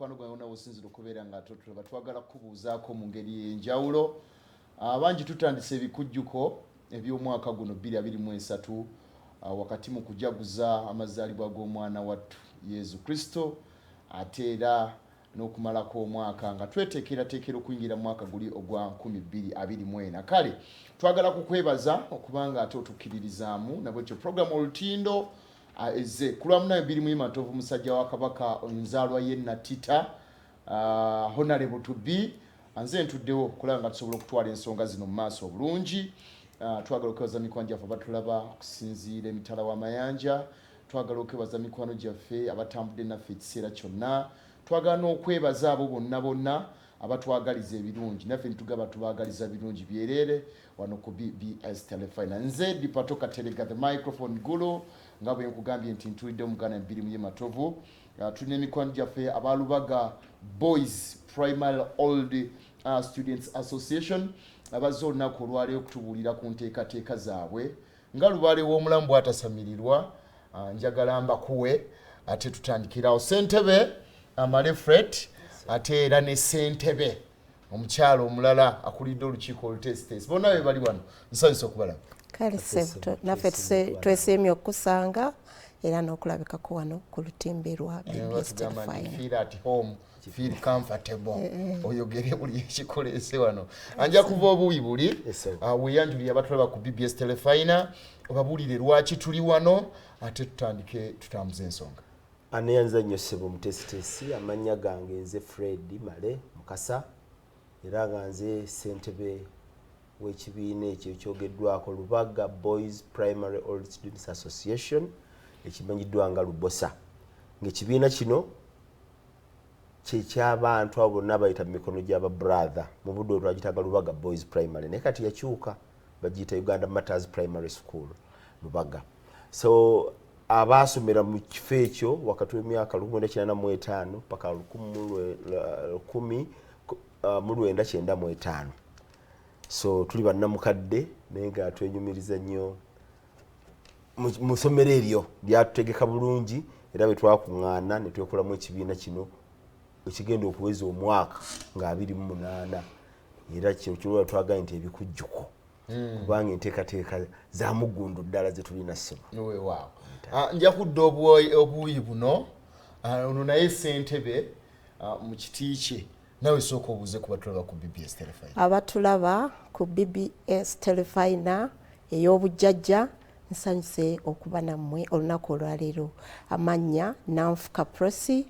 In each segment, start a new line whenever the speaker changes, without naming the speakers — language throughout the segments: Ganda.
mukwano gwange na osinzira okubeera nga tulaba twagala kubuuzaako mu ngeri enjawulo. Abangi tutandise ebikujjuko eby'omwaka guno 2023 wakati mu kujaguza amazaalibwa g'omwana wattu Yesu Kristo ate era n'okumalako omwaka nga tweteekerateekera okuyingira mu mwaka guli ogwa 2024. Kale twagala kukwebaza okubanga ate otukkiririzaamu nabwekyo programu olutindo eze kulwamu nayo 2 Matovu musajja wa Kabaka enzaalwa ye Natita honorable to be anze ntuddewo kulanga tusobola okutwala ensonga zino mu maaso obulungi. Twagala okwebaza mikwano gyaffe abatulaba okusinziira emitala w'amayanja. Twagala okwebaza mikwano gyaffe abatambudde naffe ekiseera kyonna. Twagala n'okwebaza abo bonna abatwagaliza ebirungi naffe nitugaba tubagaliza birungi byerere wano ku BBS Telefina. Nze Dipato Katerega the microphone gulo nga bwe nkugambye nti ntulidde omugana 2 Matovu. Tulina emikwano gyaffe aba Lubaga Boys Primary Old Students Association abazze olunaku olwaleero okutubuulira ku nteekateeka zaabwe nga lubaale w'omulamu bw'atasamirirwa. Njagala mbakuwe ate tutandikirawo ssentebe Amalefred ate era ne ssentebe omukyalo omulala akulidde olukiiko olutesitesi bonna be bali wano nsanyusa okubalaba.
Kale ssebo naffe twesiimye okusanga era n'okulabikako wano ku lutimbe lwa BBS Telefina.
Feel at home, feel comfortable. Oyogere buli ekikoleese wano. Anja kuva obuwi buli weeyanjulira abatulaba ku BBS Telefina obabuulire lwaki tuli wano ate tutandike tutambuze ensonga.
Aneyanza nnyo ssebo mutesitesi amannya gange nze Fred Male Mukasa era nga nze ssentebe w'ekibiina ekyo ekyogeddwako Lubaga Boys Primary Old Students Association ekimanyiddwa nga Lubosa. Ng'ekibiina kino ky'ekyabantu abo bonna bayita mu mikono gy'aba brother mu budde olwagitanga Lubaga Boys Primary naye kati yakyuka bagiyita Uganda Matters Primary School Lubaga. So abaasomera mu kifo ekyo wakati w'emyaka 1985 paka 1995. So tuli bannamukadde naye nga twenyumiriza nnyo mu ssomero eryo lyatutegeka bulungi era bwe twakuŋŋaana ne twekolamu ekibiina kino ekigenda okuweza omwaka nga 28 era kyo twagambye nti ebikujjuko kubanga enteekateeka za mugundu ddala ze tulina ssebo.
Nja kudda obuuyi buno ono naye ssentebe mu kiti kye nawe sooka obuuze ku batulaba ku BBS Telefina.
Abatulaba ku BBS Telefina ey'obujjajja nsanyuse okuba nammwe olunaku olwaleero. Amannya Nanfuka Prosi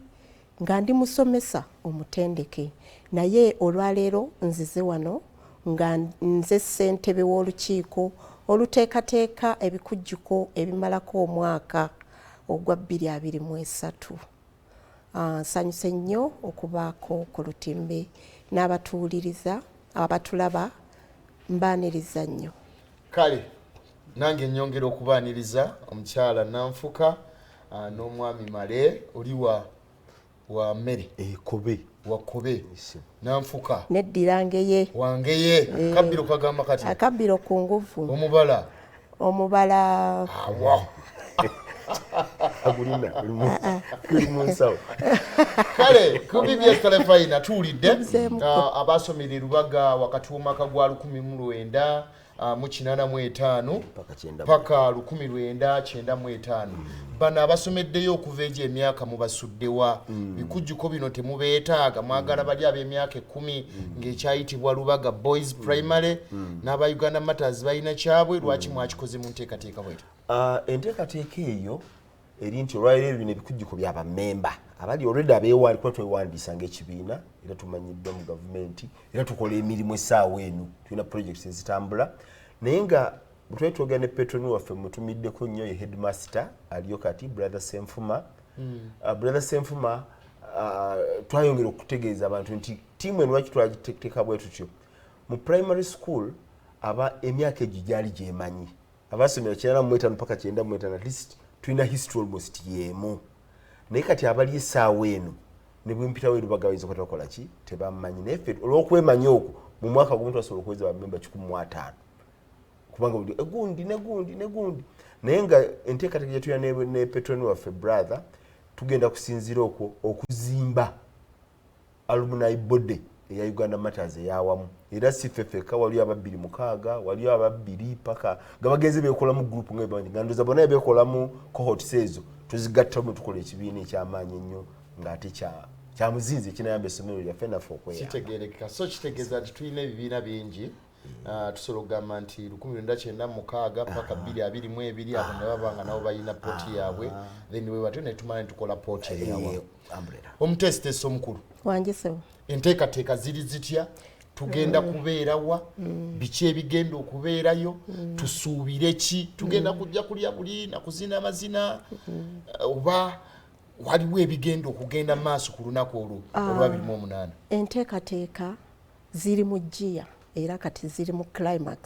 nga ndi musomesa omutendeke naye olwaleero nzize wano nga nze ssentebe w'olukiiko oluteekateeka ebikujjuko ebimalako omwaka ogwa 2023. Nsanyuse nnyo okubaako ku lutimbe n'abatuwuliriza abatulaba mbaaniriza nnyo.
Kale nange nnyongera okubaaniriza omukyala Nanfuka n'omwami Male oli wa mmere
Kobe
wakobe Nanfuka
neddirangeye
wangeye kabbiro kagamba kati
akabbiro ku nguvu omubala
agulina munsawo.
Kale ku BBS Telefina tuwulidde abasomera Lubaga wakati w'omwaka gwa 1985 paka 1995 bano abasomeddeyo okuva egyo emyaka mubasuddewa bikujjuko bino temubeetaaga mwagala bali ab'emyaka 10 ng'ekyayitibwa Lubaga Boys Primary n'aba Uganda Matters balina kyabwe lwaki mwakikoze mu nteekateeka bwetyo?
Enteekateeka eyo eri nti olwaleero bino ebikujjuko by'abamemba abali already abeewandikuba twewandiisa ng'ekibiina era tumanyiddwa mu gavumenti era tukola emirimu essaawa eno tulina projects ezitambula naye nga bwetwetwogera ne patroni waffe mutumiddeko nnyo ye headmaster aliyo kati brother Senfuma. Brother Senfuma twayongera okutegeeza abantu nti tiimu eno lwaki twagiteeka bwe tutyo mu primary school aba emyaka egyo gyali gyemanyi abasomera 95 paka 95 at least tulina history almost yemu naye kati abali essaawa eno ne bwempitawo Lubaga bayinza okukola ki tebamanyi naye ffe olw'okwemanya okwo mu mwaka gumu twasobola okuweza bamemba 15 kubanga buli negundi naye nga enteekateeka tulina ne patroni waffe brother tugenda kusinziira okwo okuzimba alumni body eya Uganda Matters eyawamu era sifefeka waliyo ababiri mukaaga waliyo ababiri paka gabagenze bekola mu group nga ndoza bona bekola mu cohort sezo tuzigatta mu tukola ekibiina ekyamaanyi ennyo ng'ate kya muzinzi kinayamba essomero lyaffe naffe okweyamba
kitegerekeka so kitegeeza nti tulina ebibiina bingi tusobola okugamba nti 1996 paka 2022 abo ne babanga nabo balina pooti yaabwe then we batyo ne tumala ne tukola pooti eyawa omutesitesi omukulu
wangisewo
enteekateeka ziri zitya tugenda kubeerawa biki ebigenda okubeerayo tusuubire ki tugenda kujja kulya buli nakuzina amazina oba waliwo ebigenda okugenda maaso ku lunaku olwo olwa 28
enteekateeka ziri mu jjiya era kati ziri mu climax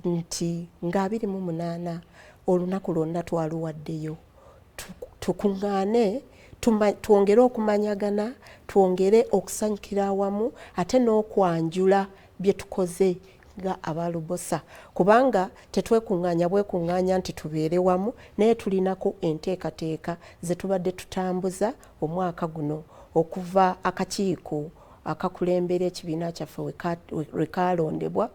nti nga 28 olunaku lwonna twaluwaddeyo tukuŋŋaane twongere okumanyagana twongere okusanyukira awamu ate n'okwanjula bye tukoze nga abalubosa kubanga tetwekuŋŋaanya bwekuŋŋaanya nti tubeere wamu naye tulinako enteekateeka ze tubadde tutambuza omwaka guno okuva akakiiko akakulembera ekibiina kyaffe we kalondebwa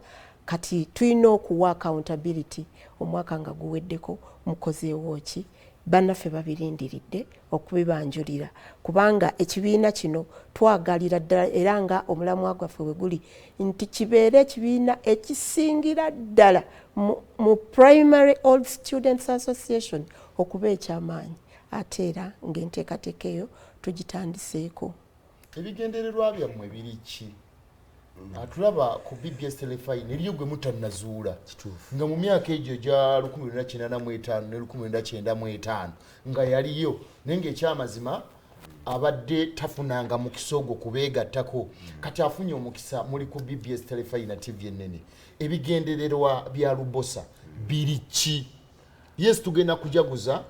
kati tulina okuwa accountability omwaka nga guweddeko mukozeewo ki bannaffe babirindiridde okubibanjulira kubanga ekibiina kino twagalira ddala era nga omulamwa gwaffe we guli nti kibeere ekibiina ekisingira ddala mu Primary Old Students Association okuba ekyamaanyi ate era ng'enteekateeka eyo tugitandiseeko.
Ebigendererwa byammwe biri ki? Atulaba ku BBS telefine eriyo gwe mutannazuula nga mu myaka egyo gya 1985 ne 1995 nga yaliyo nenge ekyamazima abadde tafunanga mukisa ogwo kubeegattako kati afunye omukisa muli ku BBS telefine na TV ennene. Ebigendererwa bya Lubosa biri ki? Yes, tugenda kujaguza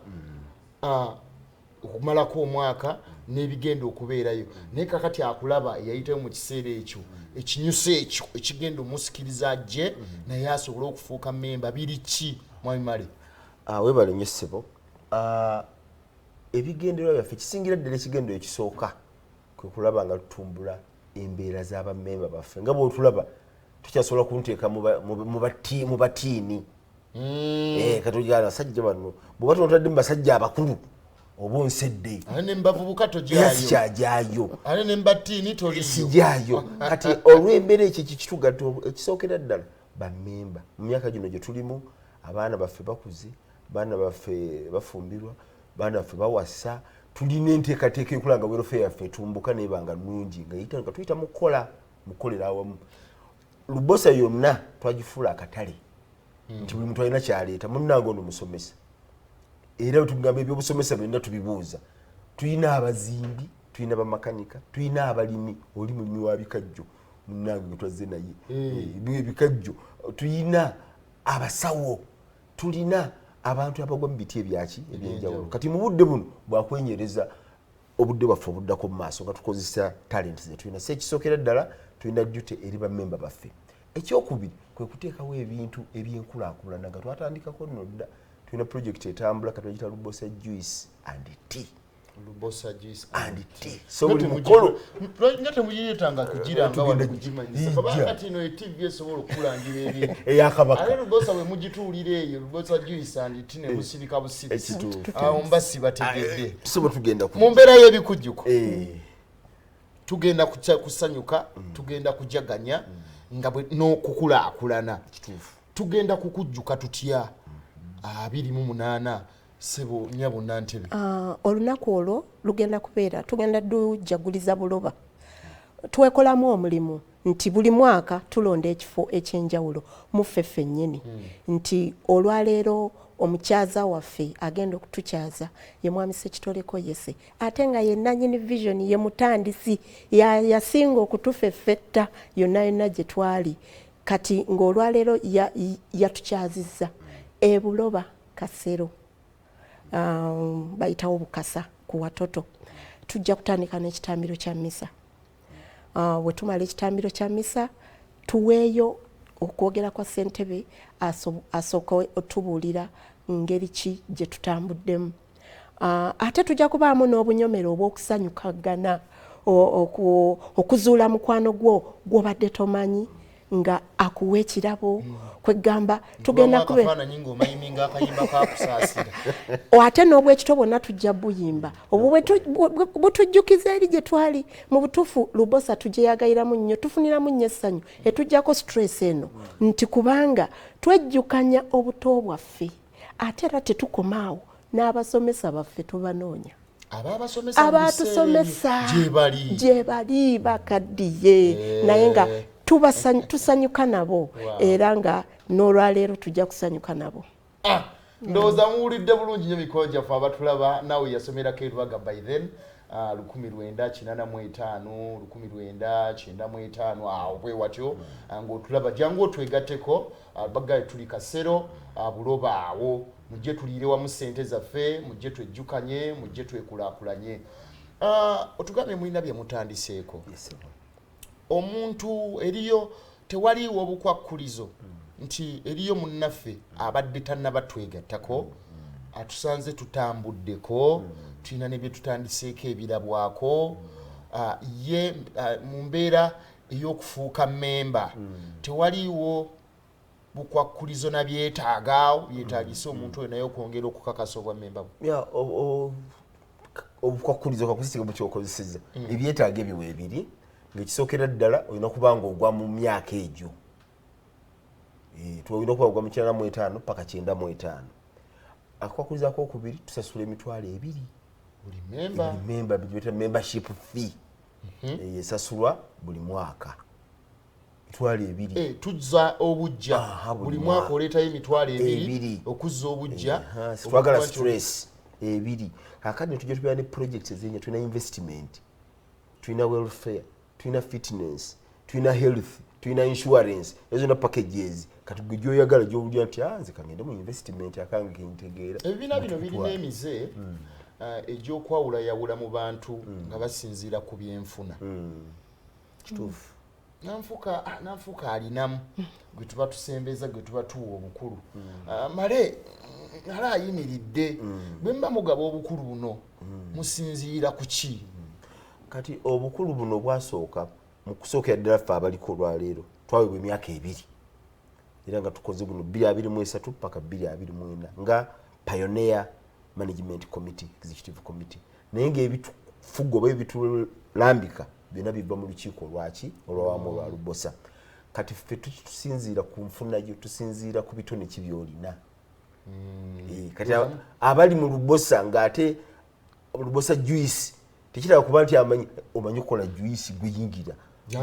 okumalako omwaka n'ebigenda okubeerayo naye kakati akulaba yayitayo mu kiseera ekyo ekinyusa ekyo ekigenda omusikiriza ajje naye asobole okufuuka memba biri ki Mwami Male?
Webale nnyo ssebo. Ebigendererwa byaffe kisingira ddala ekigendo ekisooka kwe kulaba nga tutumbula embeera z'abamemba baffe nga bw'otulaba tukyasobola kunteeka mu batiini katujala basajja bano bw'oba tunotadde mu basajja abakulu oba onsedde
ane mbavubuka
tojayo
ane nembatini toliyo
sijayo kati olw'embeera ekyo kitugatta ekisookera ddala bammemba mu myaka gino gye tulimu abaana baffe bakuze baana baffe bafumbirwa baana baffe bawasa tulina enteekateeka ekulanga welfare yaffe etumbuka nebanga nnungi nga tuyita mukolera awamu. Lubosa yonna twagifuula akatale nti buli muntu alina kyaleeta munnange ono musomesa era tugamba ebyobusomesa byonna tubibuuza. Tulina abazimbi, tulina bamakanika, tulina abalimi, oli mulimi wa bikajjo munnange twazze naye ebikajjo, tulina abasawo, tulina abantu abagwa mu biti ebyaki ebyenjawulo. Kati mu budde buno bwakwenyereza obudde bwaffe obuddako mu maaso nga tukozesa talent ze tulina. Sekisookera ddala tulina duty eri bammemba baffe. Ekyokubiri kwe kuteekawo ebintu ebyenkulaakulana nga twatandikako nno dda. Tulina project etambula katugiyita Lubosa Juice and Tea.
Lubosa Juice
and Tea. So buli mukolo
ngate mujiyetanga kugira nga wali kujimanyisa kabanga tino TV esobola okulangira ebintu
eyakabaka
ale Lubosa we mujituulire eyo Lubosa Juice and Tea ne musibika busibisi mbasi bategedde
tusobola tugenda ku
mu mbeera y'ebikujjuko tugenda kusanyuka tugenda kujaganya nga n'okukulaakulana tugenda kukujjuka tutya 28 sebo nyabo nantebe.
Olunaku olwo lugenda kubeera tugenda dujaguliza buloba twekolamu omulimu nti buli mwaka tulonda ekifo ekyenjawulo muffe ffennyini nti olwaleero omukyaza waffe agenda okutukyaza ye mwami Ssekitoleko Yese ate nga ye nannyini vision ye mutandisi yasinga okutufeffetta yonna gye twali kati ng'olwaleero yatukyazizza ebuloba Kasero bayitawo Bukasa ku Watoto tujja kutandika n'ekitambiro kya mmisa. Bwe tumala ekitambiro kya mmisa tuweeyo okwogera kwa ssentebe asooka otubuulira ngeri ki gye tutambuddemu. Ate tujja kubaamu n'obunyomero obw'okusanyukagana okuzuula mukwano gwo gwobadde tomanyi nga akuwa ekirabo kwegamba tugenda ate n'obwekito bwonna tujja buyimba obwo butujjukiza eri gye twali mu butuufu Lubosa tujeyagayiramu nnyo tufuniramu nnyo essanyu etujjako stress eno nti kubanga twejjukanya obuto bwaffe ate era tetukomaawo n'abasomesa baffe tubanoonya abatusomesa gye bali bakaddiye naye nga tusanyuka nabo era nga n'olwaleero tujja kusanyuka nabo.
Ndowooza muwulidde bulungi nnyo mikolo gyaffe abatulaba naawe yasomerako e Lubaga by then 1985 1995 awo bwe watyo ng'otulaba jangu otwegatteko Lubaga tuli Kasero Buloba awo mujje tuliire wamu ssente zaffe mujje twejjukanye mujje twekulaakulanye. Otugambye mulina bye mutandiseeko. Omuntu eriyo tewaliwo obukwakkulizo nti eriyo munnaffe abadde tannabatwegattako atusanze tutambuddeko tulina ne bye tutandiseeko ebirabwako ye mu mbeera ey'okufuuka memba tewaliwo bukwakkulizo na byetaagisa omuntu oyo naye okwongera okukakasa obwa memba
obukwakkulizo kakusika bukyokozeseza ebyetaaga ebyo weebiri ngaekisookera ddala olina okuba nga ogwa mu myaka egyo olina okuba ogwa mu 95 paka 95 akukwakuliza akokubiri tusasula emitwalo 2 buli memba membership fee esasulwa buli mwaka emitwalo 2
tuzza obujja buli mwaka oleetayo emitwalo 2 okuzza obujja
twagala stress 2 kakati tujja tubeera ne projects ezinnya tulina investment tulina welfare tulina fitness tulina health tulina insurance ezo na packages kati gwe gyoyagala gyowulira nti nze kangende mu investment akange kentegeera
ebibiina bino birina emize egy'okwawula yawula mu bantu nga basinziira ku byenfuna
kituufu
nanfuka alinamu gwe tuba tusembeza gwe tuba tuwa obukulu male ayimiridde bwe mba mugaba obukulu buno musinziira ku ki
kati obukulu buno bwasooka mu kusookera ddala ffe abaliko olwaleero twaweebwa emyaka 2 era nga tukoze buno 2023 paka 2024 nga Pioneer Management Committee Executive Committee naye ng'ebitufugo oba ebitulambika byonna biva mu lukiiko lwaki olwawamu olwa Lubosa kati ffe tusinziira ku nfuna gyo tusinziira ku bitone kibyolina kati abali mu Lubosa ng'ate Lubosa juice tekiraba kuba nti omanyi okukola juice gweyingira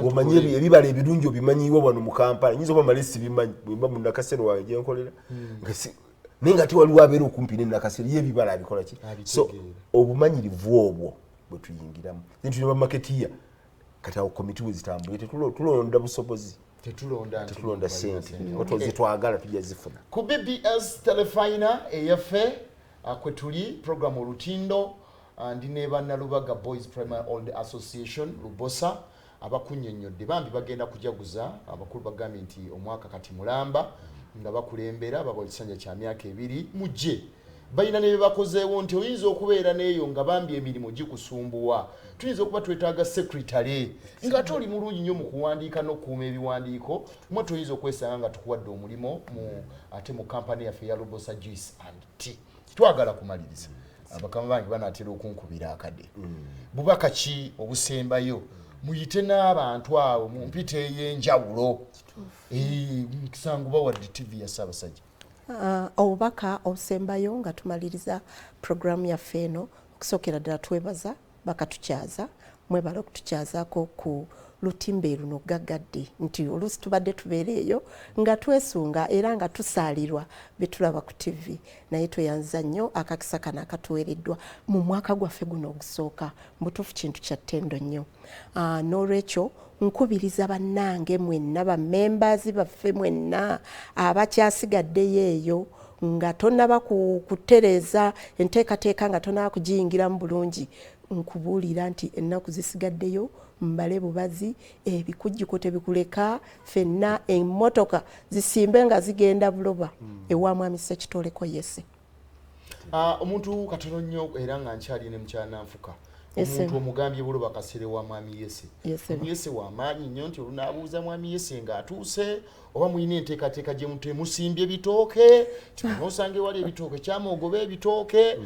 omanyi ebibala ebirungi obimanyiiwo wano mu Kampala nyinza oba malesi bimanyi bwemba mu Nakasero wange gyenkolera naye nga tewaliwo abeera okumpi ne Nakasero ye ebibala abikola ki so obumanyirivu obwo bwe tuyingiramu tulina bamaketia kati awo komiti wezitambule tetulonda busobozi tetulonda sente zetwagala tujja zifuna
ku BBS telefina eyaffe kwe tuli programu olutindo ndi ne banna Lubaga Boys Primary Old Association Lubosa abakunnyonnyodde bambi bagenda kujaguza abakulu bagambye nti omwaka kati mulamba nga bakulembera baba ekisanja kya myaka 2 mujje balina ne bakozeewo nti oyinza okubeera neeyo nga bambi emirimu gikusumbuwa tuyinza okuba twetaaga secretary nga toli mulungi nnyo mu kuwandiika n'okukuuma ebiwandiiko mwe tuyinza okwesanga nga tukuwadde omulimo ate mu kampani yaffe ya Lubosa Juice and Tea twagala kumaliriza abakama bangi banaatera okunkubira akade bubaka ki obusembayo muyite n'abantu abo mu mpita ey'enjawulo nkisangu bawadde TV ya Ssaabasajja
obubaka obusembayo nga tumaliriza programu yaffe eno okusookera ddala twebaza bakatukyaza mwebala okutukyazaako ku lutimbe luno gaggadde nti oluusi tubadde tubeera eyo nga twesunga era nga tusaalirwa betulaba ku TV naye tweyanza nnyo akakisa kano akatuweereddwa mu mwaka gwaffe guno ogusooka mbutuufu kintu kya ttendo nnyo n'olwekyo nkubiriza bannange mwenna bammembazi baffe mwenna abakyasigaddeyo eyo nga tonnaba kutereeza enteekateeka nga tonnaba kugiyingiramu bulungi nkubuulira nti ennaku zisigaddeyo mbale bubazi ebikujjuko tebikuleka fenna emmotoka zisimbe nga zigenda Buloba ewa Mwami Ssekitoleko yese
omuntu katono nnyo era nga nkyali ne mukyala nanfuka omuntu omugambye buloba kasere wa mwami Yese Yese wa maanyi nnyo nti olunaabuuza mwami Yese ng'atuuse oba mulina enteekateeka gye musimbye ebitooke timusange wali ebitooke kyamogoba ebitooke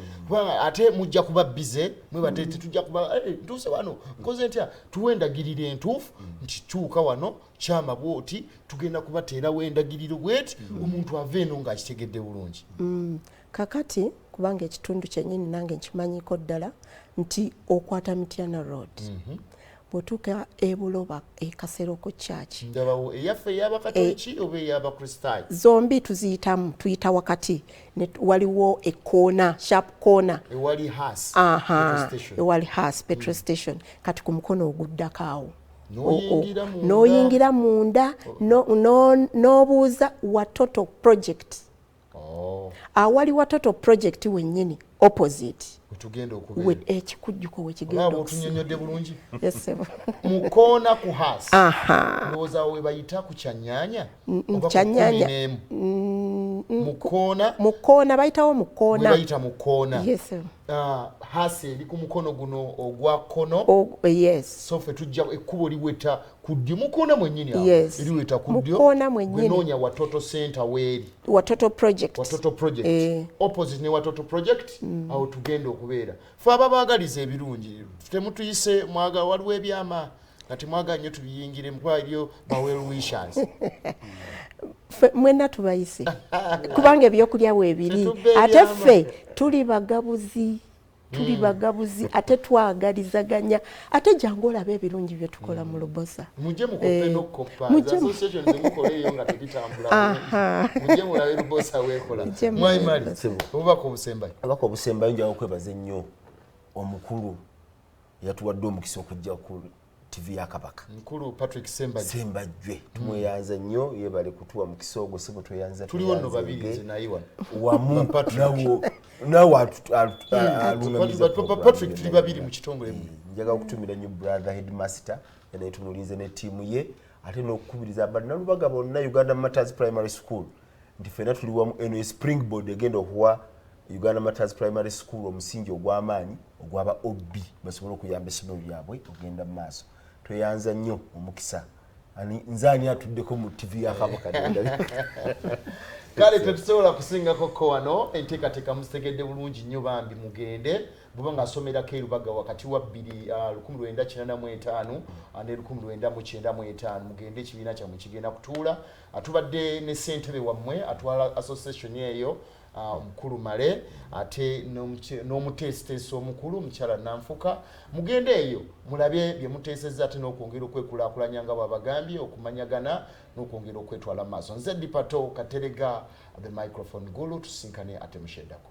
ate mujja kuba bize mwebate tetujja kuba ntuuse wano nkoze ntya tuwe endagiriro entuufu nti kyuka wano kyama bwoti tugenda kubateerawo endagiriro bweti omuntu ava eno ng'akitegedde bulungi.
Kakati kubanga ekitundu kyennyini nange nkimanyiko ddala nti okwata Mityana Road bw'otuuka ebuloba ekaseroko church
ndabawo eyaffe ey'abakatoliki oba ey'abakristaayo
zombi tuziyitamu tuyita wakati waliwo ekoona sharp corner ewali has petrol station kati ku mukono oguddako awo n'oyingira munda n'obuuza Watoto project awali Watoto project wennyini opposite
tugenda okubeera
ekikujjuko wekigenda
otunyonyodde bulungi mukoona ku hasi ndowooza we bayita ku kyanyanya
mukoona bayitawo mukoona
bayita mukoona hasi eri ku mukono guno ogwa kkono so ffe tujja ekkubo liweta ku ddyo mukoona mwennyini eriweta ku ddyo wenoonya Watoto center weeri
Watoto project
opposite ne Watoto project awo tugenda okubeera fe ababaagaliza ebirungi temutuyise mwagala waliwo ebyama kati mwagala nnyo tubiyingire mukwairyo bawel wishers
mwenna tubayise kubanga ebyokulya weebiri ate ffe tuli bagabuzi ate twagalizaganya ate jangu olaba ebirungi bye tukola mu Lubosa
mujje mukope n'okoppa association zemukola eyo nga tegitambula mujje mulabe Lubosa weekola mwayimali obubaka
obusembayo njawo okwebaza ennyo omukulu yatuwadde omukisa okujja ku TV ya Kabaka
mukulu Patrick Sembajwe
tumweyanza nnyo yebale kutuwa mukisa ogwo sebo tweyanza
tuliwo no babiri nze nayiwa
wamu nawo
Patrick tuli babiri mu kitongole
njaga okutumira nnyo brother headmaster yanayetumulize ne tiimu ye ate n'okukubiriza abana Lubaga bonna Uganda Matters Primary School nti fena tuli wamu eno springboard egenda okuwa Uganda Matters Primary School omusingi ogw'amaanyi ogwaba OB basobole okuyamba essomero lyabwe ogenda mu maaso tweyanza nnyo omukisa nzaani atuddeko mu TV ya Kabaka
kale tetusobola kusingako ko wano enteekateeka musitegedde bulungi nnyo bambi mugende buba ng'asomerako e Lubaga wakati wa 1985 ne 1995 mugende ekibiina kyammwe kigenda kutuula atubadde ne ssentebe wammwe atwala association eyo mukulu Male ate n'omuteesiteesi omukulu mukyala Nanfuka mugende eyo mulabe bye muteesezza ate n'okwongera okwekulaakulanya nga bw'abagambye okumanyagana n'okwongera okwetwala maaso nze Dipato Katerega the microphone gulu tusinkane ate musheddako